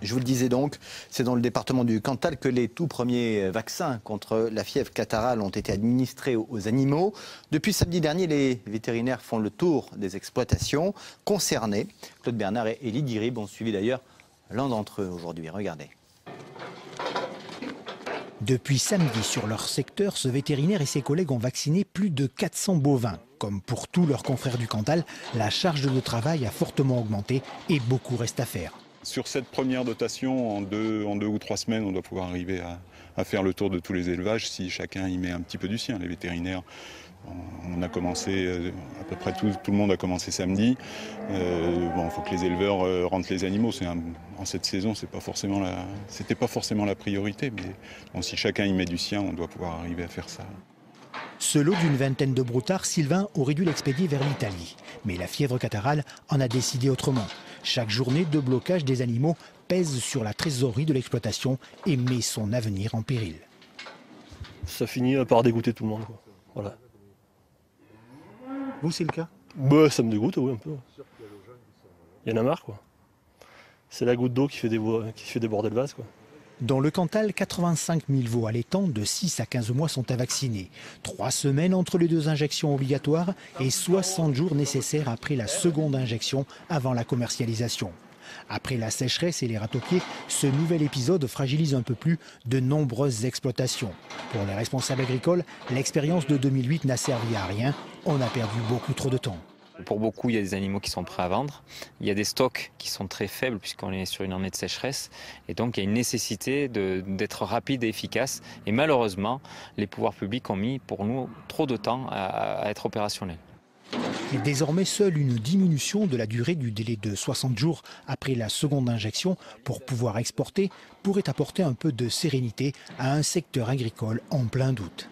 Je vous le disais donc, c'est dans le département du Cantal que les tout premiers vaccins contre la fièvre catarrhale ont été administrés aux animaux. Depuis samedi dernier, les vétérinaires font le tour des exploitations concernées. Claude Bernard et Lydie Rib ont suivi d'ailleurs l'un d'entre eux aujourd'hui. Regardez. Depuis samedi, sur leur secteur, ce vétérinaire et ses collègues ont vacciné plus de 400 bovins. Comme pour tous leurs confrères du Cantal, la charge de travail a fortement augmenté et beaucoup reste à faire. Sur cette première dotation, en deux ou 3 semaines, on doit pouvoir arriver à faire le tour de tous les élevages si chacun y met un petit peu du sien. Les vétérinaires, on a commencé, à peu près tout le monde a commencé samedi. Il faut que les éleveurs rentrent les animaux. En cette saison, c'était pas forcément la priorité. Mais bon, si chacun y met du sien, on doit pouvoir arriver à faire ça. Ce lot d'une vingtaine de broutards, Sylvain aurait dû l'expédier vers l'Italie. Mais la fièvre catarrhale en a décidé autrement. Chaque journée de blocage des animaux pèse sur la trésorerie de l'exploitation et met son avenir en péril. Ça finit par dégoûter tout le monde, quoi. Voilà. Vous, c'est le cas? Ça me dégoûte, oui, un peu. Il y en a marre, quoi. C'est la goutte d'eau qui fait déborder le vase, quoi. Dans le Cantal, 85 000 veaux allaitants de 6 à 15 mois sont à vacciner. 3 semaines entre les 2 injections obligatoires et 60 jours nécessaires après la seconde injection avant la commercialisation. Après la sécheresse et les râteaux-pieds, ce nouvel épisode fragilise un peu plus de nombreuses exploitations. Pour les responsables agricoles, l'expérience de 2008 n'a servi à rien. On a perdu beaucoup trop de temps. Pour beaucoup, il y a des animaux qui sont prêts à vendre. Il y a des stocks qui sont très faibles puisqu'on est sur une année de sécheresse. Et donc, il y a une nécessité d'être rapide et efficace. Et malheureusement, les pouvoirs publics ont mis pour nous trop de temps à être opérationnels. Et désormais, seule une diminution de la durée du délai de 60 jours après la seconde injection pour pouvoir exporter pourrait apporter un peu de sérénité à un secteur agricole en plein doute.